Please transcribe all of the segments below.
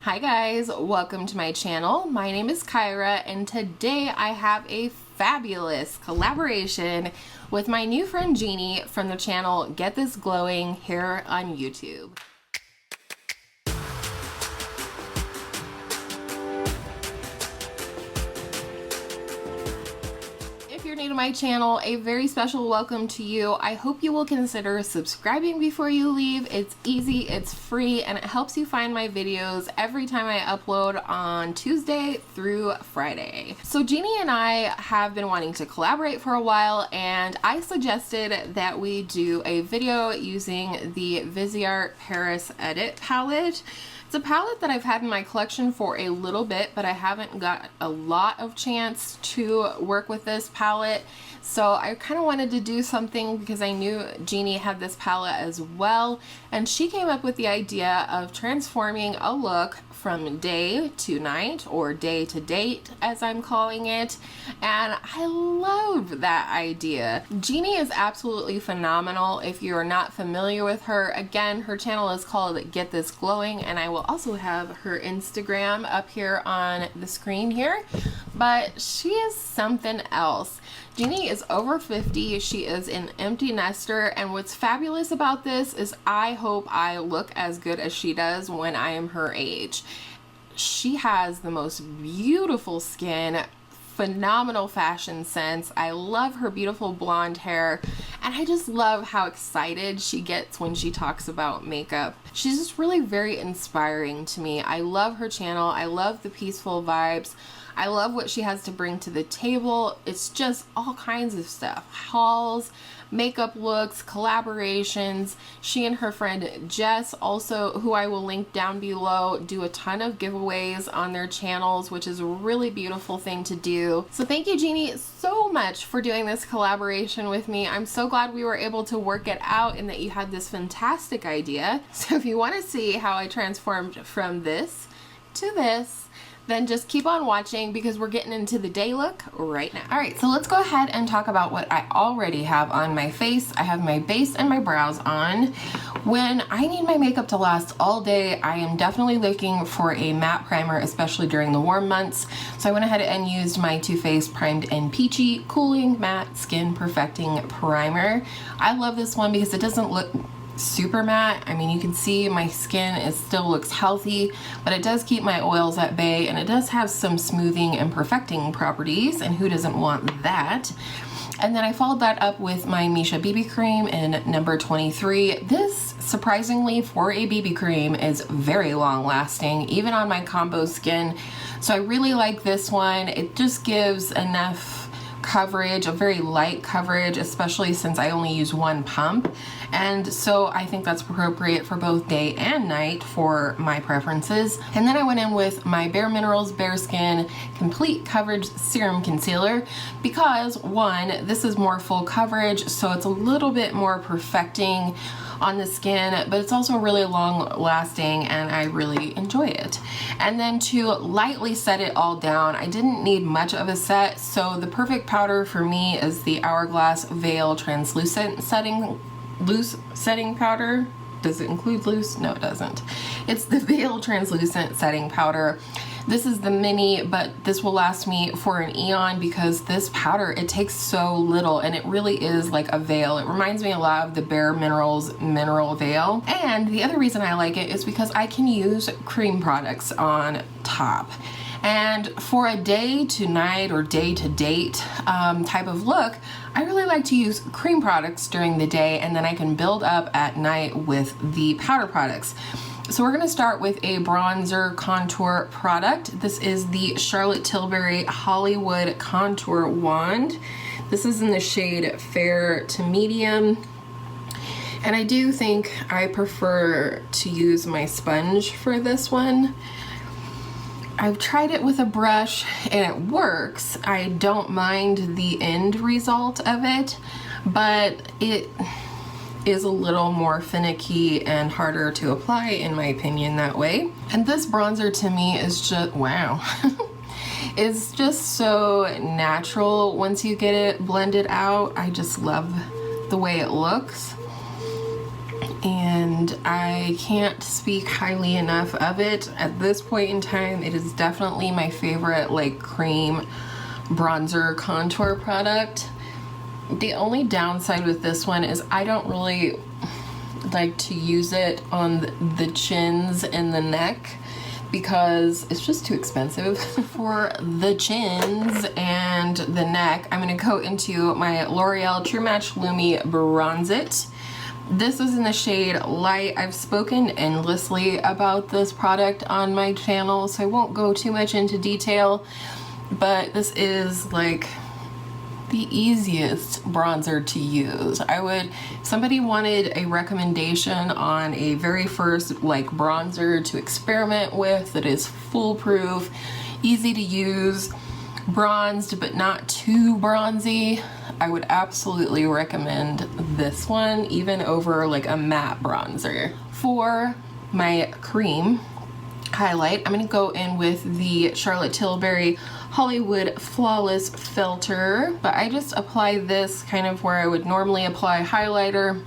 Hi guys, welcome to my channel. My name is Kyra and today I have a fabulous collaboration with my new friend Jeannie from the channel Get This Glowing here on YouTube. If you're new to my channel, a very special welcome to you. I hope you will consider subscribing before you leave. It's easy, it's free, and it helps you find my videos every time I upload on Tuesday through Friday. So Jeannie and I have been wanting to collaborate for a while, and I suggested that we do a video using the Viseart Paris Edit palette. It's a palette that I've had in my collection for a little bit, but I haven't got a lot of chance to work with this palette. So I kind of wanted to do something because I knew Jeannie had this palette as well. And she came up with the idea of transforming a look from day to night, or day to date as I'm calling it. And I love that idea. Jeannie is absolutely phenomenal. If you're not familiar with her, again, her channel is called Get This Glowing, and I will also have her Instagram up here on the screen here. But she is something else. Jeannie is over 50, she is an empty nester, and what's fabulous about this is I hope I look as good as she does when I am her age. She has the most beautiful skin, phenomenal fashion sense. I love her beautiful blonde hair, and I just love how excited she gets when she talks about makeup. She's just really very inspiring to me. I love her channel. I love the peaceful vibes. I love what she has to bring to the table. It's just all kinds of stuff. Hauls, makeup looks, collaborations. She and her friend Jess, also, who I will link down below, do a ton of giveaways on their channels, which is a really beautiful thing to do. So thank you, Jeannie, so much for doing this collaboration with me. I'm so glad we were able to work it out and that you had this fantastic idea. So if you want to see how I transformed from this to this, then just keep on watching because we're getting into the day look right now. All right, so let's go ahead and talk about what I already have on my face. I have my base and my brows on. When I need my makeup to last all day, I am definitely looking for a matte primer, especially during the warm months. So I went ahead and used my Too Faced Primed and Peachy Cooling Matte Skin Perfecting Primer. I love this one because it doesn't look super matte. I mean, you can see my skin still looks healthy, but it does keep my oils at bay, and it does have some smoothing and perfecting properties, and who doesn't want that? And then I followed that up with my Missha BB cream in number 23. This, surprisingly, for a BB cream, is very long lasting, even on my combo skin. So I really like this one. It just gives enough coverage, a very light coverage, especially since I only use one pump, and so I think that's appropriate for both day and night for my preferences. And then I went in with my BareMinerals BareSkin Complete Coverage Serum Concealer because, one, this is more full coverage, so it's a little bit more perfecting on the skin, but it's also really long lasting and I really enjoy it. And then to lightly set it all down, I didn't need much of a set, so the perfect powder for me is the Hourglass Veil Translucent Loose Setting Powder. Does it include loose? No, it doesn't. It's the Veil Translucent Setting Powder. This is the mini, but this will last me for an eon because this powder, it takes so little and it really is like a veil. It reminds me a lot of the BareMinerals Mineral Veil. And the other reason I like it is because I can use cream products on top. And for a day to night or day to date type of look, I really like to use cream products during the day, and then I can build up at night with the powder products. So we're gonna start with a bronzer contour product. This is the Charlotte Tilbury Hollywood Contour Wand. This is in the shade Fair to Medium. And I do think I prefer to use my sponge for this one. I've tried it with a brush and it works. I don't mind the end result of it, but it is a little more finicky and harder to apply, in my opinion, that way. And this bronzer to me is just, wow. It's just so natural once you get it blended out. I just love the way it looks. And and I can't speak highly enough of it. At this point in time, it is definitely my favorite like cream bronzer contour product. The only downside with this one is I don't really like to use it on the chins and the neck because it's just too expensive. For the chins and the neck, I'm going to go into my L'Oreal True Match Lumi Bronze It. This is in the shade Light. I've spoken endlessly about this product on my channel, so I won't go too much into detail, but this is like the easiest bronzer to use. If somebody wanted a recommendation on a very first like bronzer to experiment with that is foolproof, easy to use, bronzed but not too bronzy, I would absolutely recommend this one even over like a matte bronzer. For my cream highlight, I'm going to go in with the Charlotte Tilbury Hollywood Flawless Filter, but I just apply this kind of where I would normally apply highlighter,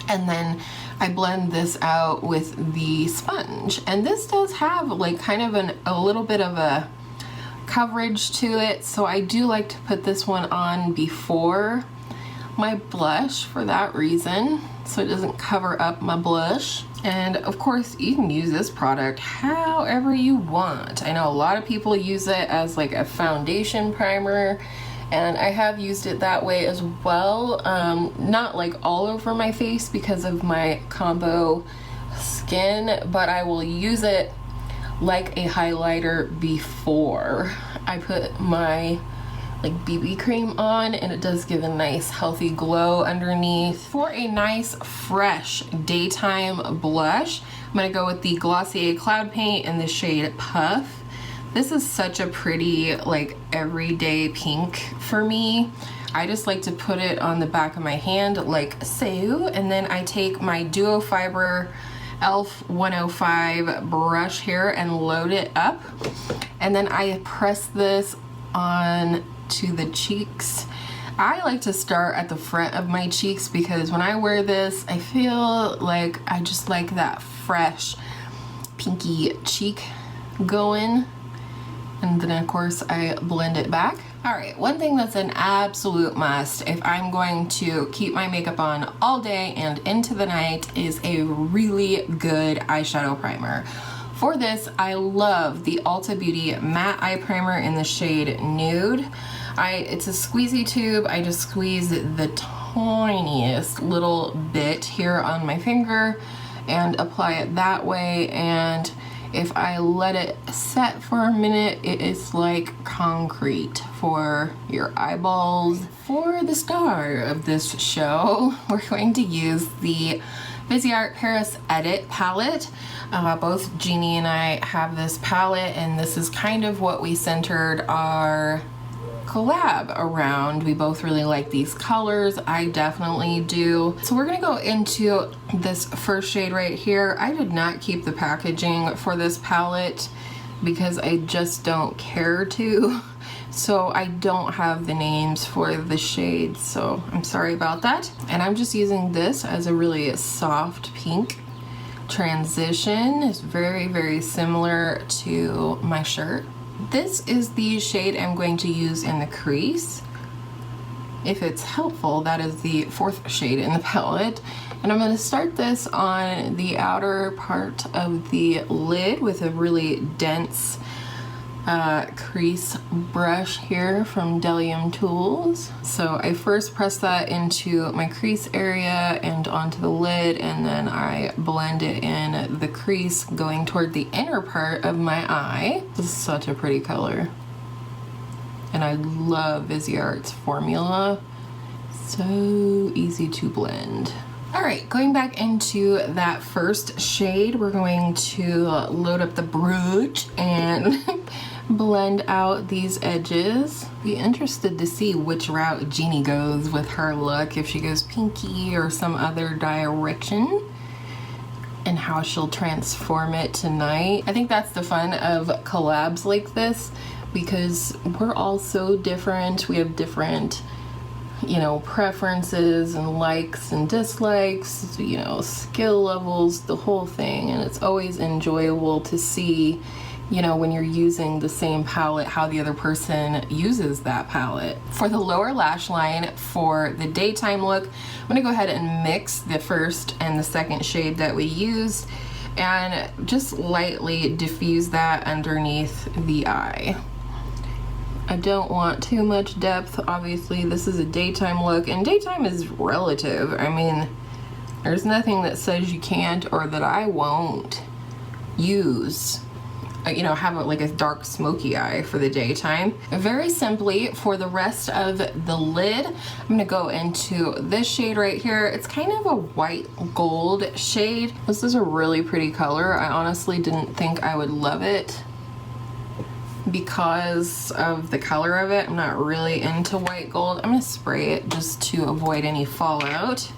and then I blend this out with the sponge. And this does have like kind of a little bit of a coverage to it, so I do like to put this one on before my blush for that reason, so it doesn't cover up my blush. And of course you can use this product however you want. I know a lot of people use it as like a foundation primer, and I have used it that way as well. Not like all over my face because of my combo skin, but I will use it like a highlighter before I put my like BB cream on, and it does give a nice healthy glow underneath. For a nice fresh daytime blush, I'm gonna go with the Glossier Cloud Paint in the shade Puff. This is such a pretty like everyday pink for me. I just like to put it on the back of my hand like so, and then I take my Duo Fiber e.l.f. 105 brush here and load it up, and then I press this on to the cheeks. I like to start at the front of my cheeks because when I wear this, I feel like I just like that fresh pinky cheek going, and then of course I blend it back. Alright, one thing that's an absolute must if I'm going to keep my makeup on all day and into the night is a really good eyeshadow primer. For this, I love the Ulta Beauty Matte Eye Primer in the shade Nude. It's a squeezy tube. I just squeeze the tiniest little bit here on my finger and apply it that way, and if I let it set for a minute, it is like concrete for your eyeballs. For the star of this show, we're going to use the Viseart Paris Edit palette. Both Jeannie and I have this palette, and this is kind of what we centered our collab around. We both really like these colors. I definitely do. So we're gonna go into this first shade right here. I did not keep the packaging for this palette because I just don't care to. So I don't have the names for the shades, so I'm sorry about that. And I'm just using this as a really soft pink transition. It's very, very similar to my shirt. This is the shade I'm going to use in the crease. If it's helpful, that is the fourth shade in the palette. And I'm going to start this on the outer part of the lid with a really dense crease brush here from Delium Tools. So I first press that into my crease area and onto the lid, and then I blend it in the crease going toward the inner part of my eye. This is such a pretty color, and I love Viseart's formula. So easy to blend. Alright, going back into that first shade, we're going to load up the brush and blend out these edges. Be interested to see which route Jeannie goes with her look, if she goes pinky or some other direction, and how she'll transform it tonight. I think that's the fun of collabs like this, because we're all so different. We have different you know, preferences and likes and dislikes, you know, skill levels, the whole thing. And it's always enjoyable to see, you know, when you're using the same palette, how the other person uses that palette. For the lower lash line, for the daytime look, I'm gonna go ahead and mix the first and the second shade that we used and just lightly diffuse that underneath the eye. I don't want too much depth. Obviously, this is a daytime look, and daytime is relative. I mean, there's nothing that says you can't or that I won't use, you know, have like a dark smoky eye for the daytime. Very simply, for the rest of the lid, I'm gonna go into this shade right here. It's kind of a white gold shade. This is a really pretty color. I honestly didn't think I would love it because of the color of it. I'm not really into white gold. I'm gonna spray it just to avoid any fallout.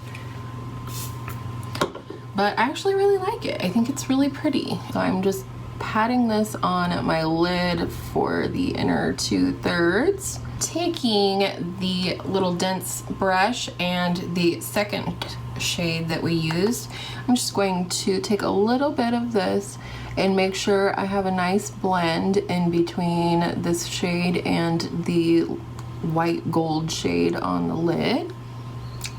But I actually really like it. I think it's really pretty. So I'm just patting this on my lid for the inner 2/3. Taking the little dense brush and the second shade that we used, I'm just going to take a little bit of this and make sure I have a nice blend in between this shade and the white gold shade on the lid,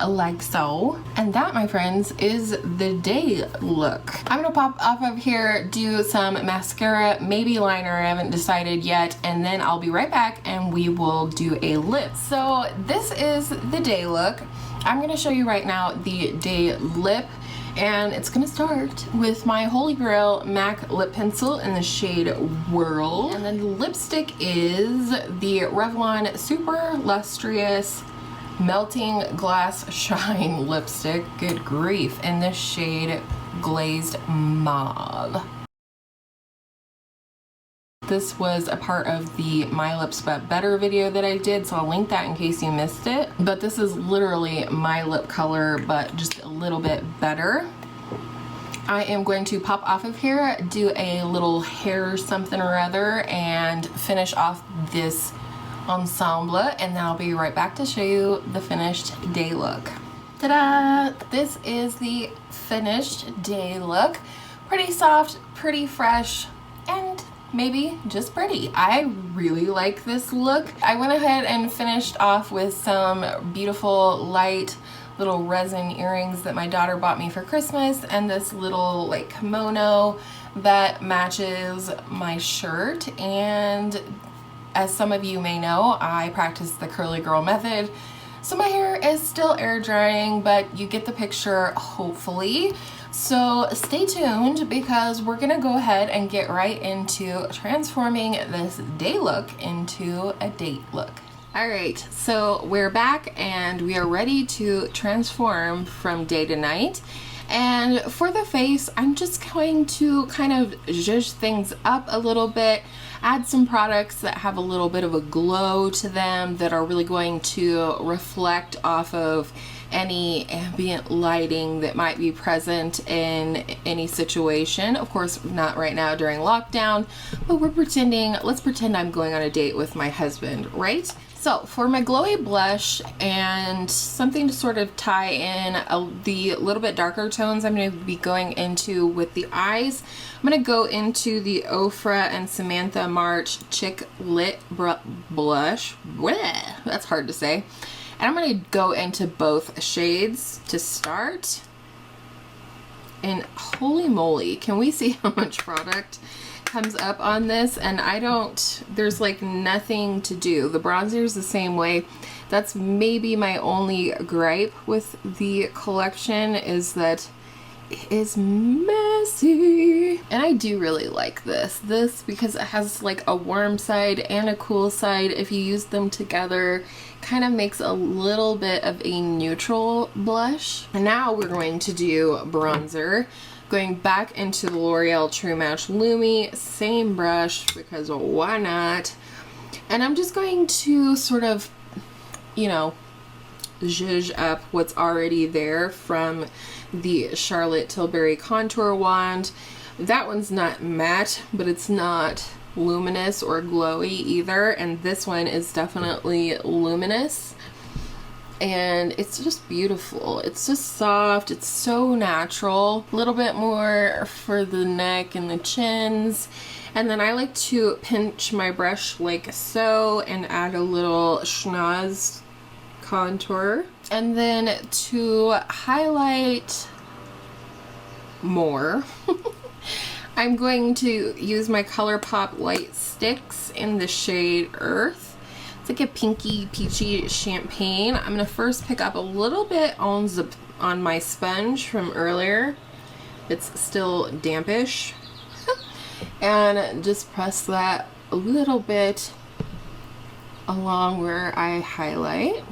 like so. And that, my friends, is the day look. I'm gonna pop off of here, do some mascara, maybe liner, I haven't decided yet, and then I'll be right back and we will do a lip. So this is the day look. I'm gonna show you right now the day lip, and it's gonna start with my Holy Grail MAC lip pencil in the shade Whirl. And then the lipstick is the Revlon Super Lustrous Melting Glass Shine lipstick. Good grief, in this shade Glazed Mauve. This was a part of the My Lips But Better video that I did, so I'll link that in case you missed it. But this is literally my lip color, but just a little bit better. I am going to pop off of here, do a little hair something or other, and finish off this ensemble, and then I'll be right back to show you the finished day look. Ta-da! This is the finished day look. Pretty soft, pretty fresh, and maybe just pretty. I really like this look. I went ahead and finished off with some beautiful light little resin earrings that my daughter bought me for Christmas, and this little like kimono that matches my shirt. And as some of you may know, I practice the curly girl method, so my hair is still air drying, but you get the picture, hopefully. So stay tuned, because we're gonna go ahead and get right into transforming this day look into a date look. All right, so we're back and we are ready to transform from day to night. And for the face, I'm just going to kind of zhuzh things up a little bit, add some products that have a little bit of a glow to them that are really going to reflect off of any ambient lighting that might be present in any situation. Of course, not right now during lockdown, but let's pretend I'm going on a date with my husband, right? So for my glowy blush and something to sort of tie in the little bit darker tones I'm going to be going into with the eyes, I'm going to go into the Ofra and Samantha March Chick Lit Blush. Bleh, that's hard to say. And I'm going to go into both shades to start. And holy moly, can we see how much product comes up on this? And there's like nothing to do. The bronzer is the same way. That's maybe my only gripe with the collection, is that it is messy. And I do really like this because it has like a warm side and a cool side. If you use them together, kind of makes a little bit of a neutral blush. And now we're going to do bronzer. Going back into the L'Oreal True Match Lumi, same brush, because why not? And I'm just going to sort of, you know, zhuzh up what's already there from the Charlotte Tilbury Contour Wand. That one's not matte, but it's not luminous or glowy either, and this one is definitely luminous. and it's just beautiful. It's just soft, it's so natural. A little bit more for the neck and the chins, and then I like to pinch my brush like so and add a little schnoz contour. And then to highlight more I'm going to use my ColourPop light sticks in the shade Earth. It's like a pinky peachy champagne. I'm gonna first pick up a little bit on my sponge from earlier. It's still dampish. And just press that a little bit along where I highlight.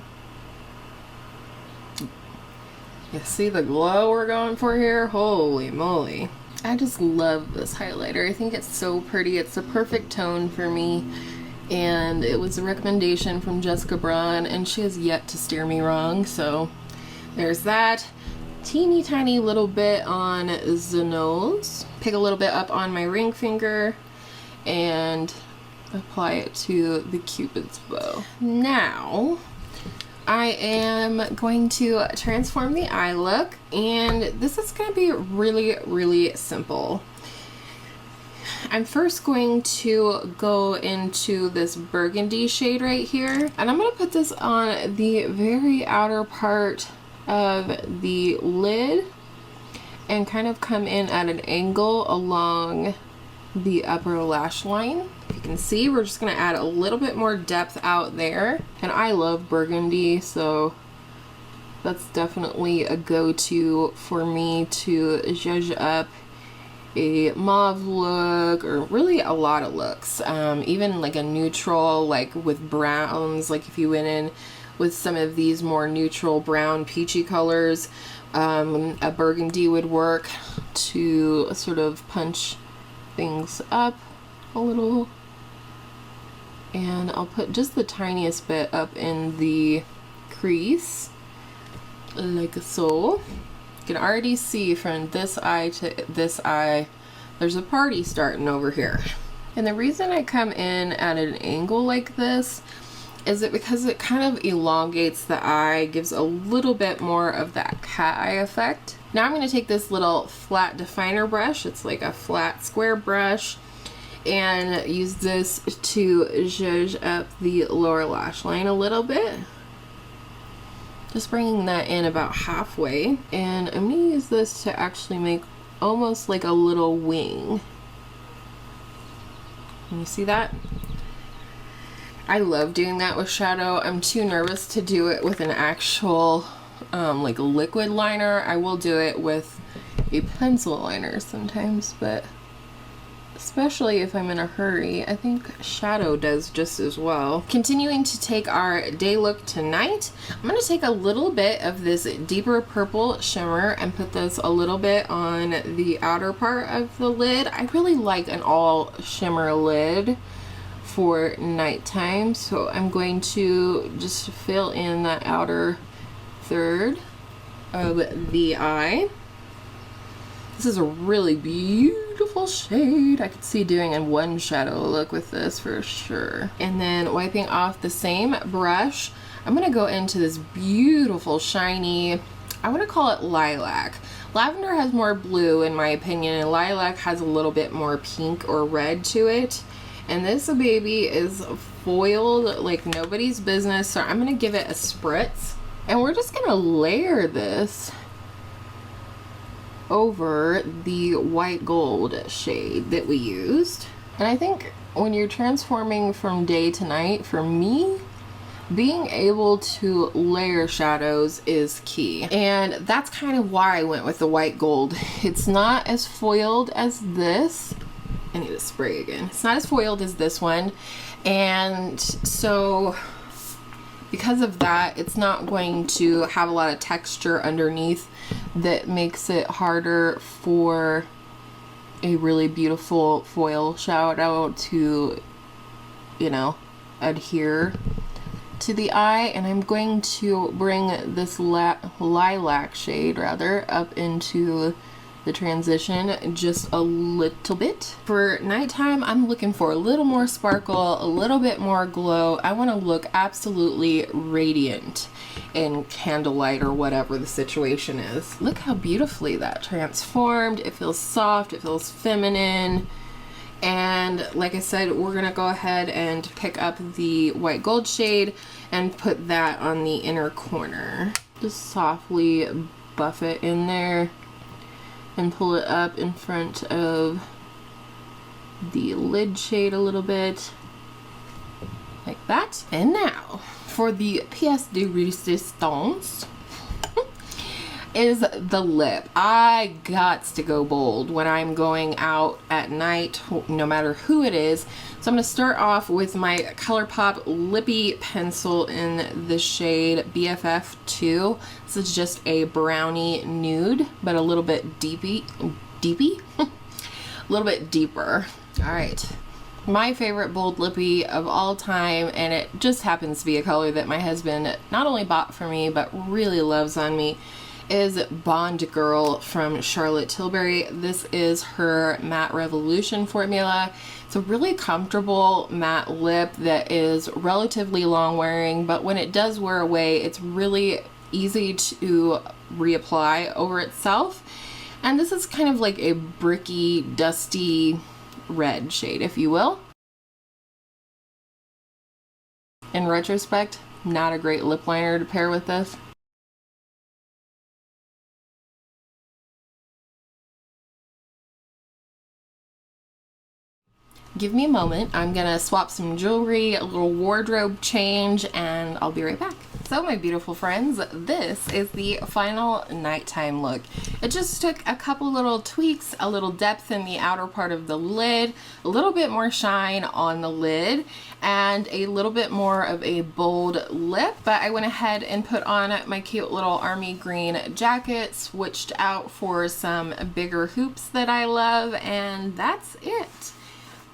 You see the glow we're going for here? Holy moly. I just love this highlighter. I think it's so pretty. It's a perfect tone for me. And it was a recommendation from Jessica Braun, and she has yet to steer me wrong, so there's that. Teeny tiny little bit on the nose. Pick a little bit up on my ring finger and apply it to the Cupid's bow. Now I am going to transform the eye look, and this is going to be really simple. I'm first going to go into this burgundy shade right here, and I'm going to put this on the very outer part of the lid and kind of come in at an angle along the upper lash line. If you can see, we're just going to add a little bit more depth out there, and I love burgundy, so that's definitely a go-to for me to zhuzh up a mauve look, or really a lot of looks, even like a neutral, like with browns. Like if you went in with some of these more neutral brown peachy colors, a burgundy would work to sort of punch things up a little. And I'll put just the tiniest bit up in the crease, like so. You can already see from this eye to this eye, there's a party starting over here. And the reason I come in at an angle like this is it because it kind of elongates the eye, gives a little bit more of that cat eye effect. Now I'm going to take this little flat definer brush, it's like a flat square brush, and use this to zhuzh up the lower lash line a little bit. Just bringing that in about halfway, and I'm going to use this to actually make almost like a little wing. Can you see that? I love doing that with shadow. I'm too nervous to do it with an actual like liquid liner. I will do it with a pencil liner sometimes, but especially if I'm in a hurry, I think shadow does just as well. Continuing to take our day look tonight, I'm going to take a little bit of this deeper purple shimmer and put this a little bit on the outer part of the lid. I really like an all shimmer lid for nighttime, so I'm going to just fill in that outer third of the eye. This is a really beautiful shade. I could see doing a one shadow look with this for sure. And then wiping off the same brush, I'm gonna go into this beautiful shiny, I wanna call it lilac. Lavender has more blue in my opinion, and lilac has a little bit more pink or red to it. And this baby is foiled like nobody's business, so I'm gonna give it a spritz. And we're just gonna layer this over the white gold shade that we used. And I think when you're transforming from day to night, for me, being able to layer shadows is key. And that's kind of why I went with the white gold. It's not as foiled as this. I need to spray again. It's not as foiled as this one. And so because of that, it's not going to have a lot of texture underneath that makes it harder for a really beautiful foil shadow to, you know, adhere to the eye. And I'm going to bring this lilac shade rather up into the transition just a little bit. For nighttime, I'm looking for a little more sparkle, a little bit more glow. I want to look absolutely radiant in candlelight or whatever the situation is. Look how beautifully that transformed. It feels soft, it feels feminine. And like I said, we're gonna go ahead and pick up the white gold shade and put that on the inner corner. Just softly buff it in there and pull it up in front of the lid shade a little bit, like that. And now for the pièce de résistance is the lip. I gots to go bold when I'm going out at night, no matter who it is. So I'm gonna start off with my ColourPop Lippy pencil in the shade BFF2. This is just a brownie nude, but a little bit deepy, a little bit deeper. All right. My favorite bold lippy of all time, and it just happens to be a color that my husband not only bought for me, but really loves on me, is Bond Girl from Charlotte Tilbury. This is her Matte Revolution formula. It's a really comfortable matte lip that is relatively long wearing, but when it does wear away, it's really easy to reapply over itself. And this is kind of like a bricky, dusty red shade, if you will. In retrospect, not a great lip liner to pair with this. Give me a moment. I'm gonna swap some jewelry, a little wardrobe change, and I'll be right back. So my beautiful friends, this is the final nighttime look. It just took a couple little tweaks, a little depth in the outer part of the lid, a little bit more shine on the lid, and a little bit more of a bold lip. But I went ahead and put on my cute little army green jacket, switched out for some bigger hoops that I love, and that's it.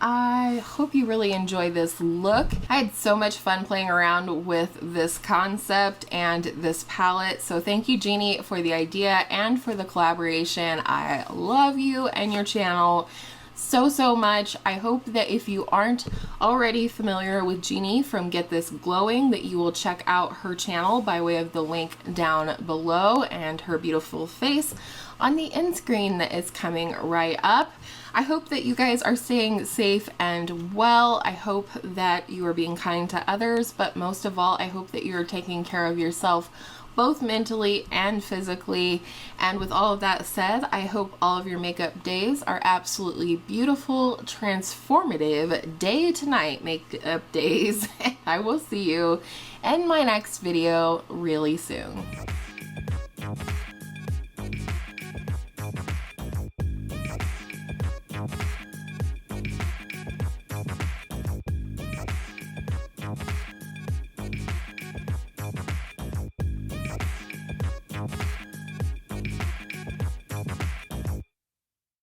I hope you really enjoy this look. I had so much fun playing around with this concept and this palette. So thank you, Jeannie, for the idea and for the collaboration. I love you and your channel so much. I hope that if you aren't already familiar with Jeannie from Get This Glowing, that you will check out her channel by way of the link down below and her beautiful face on the end screen that is coming right up. I hope that you guys are staying safe and well. I hope that you are being kind to others, but most of all, I hope that you're taking care of yourself both mentally and physically. And with all of that said, I hope all of your makeup days are absolutely beautiful, transformative day to night makeup days. I will see you in my next video really soon.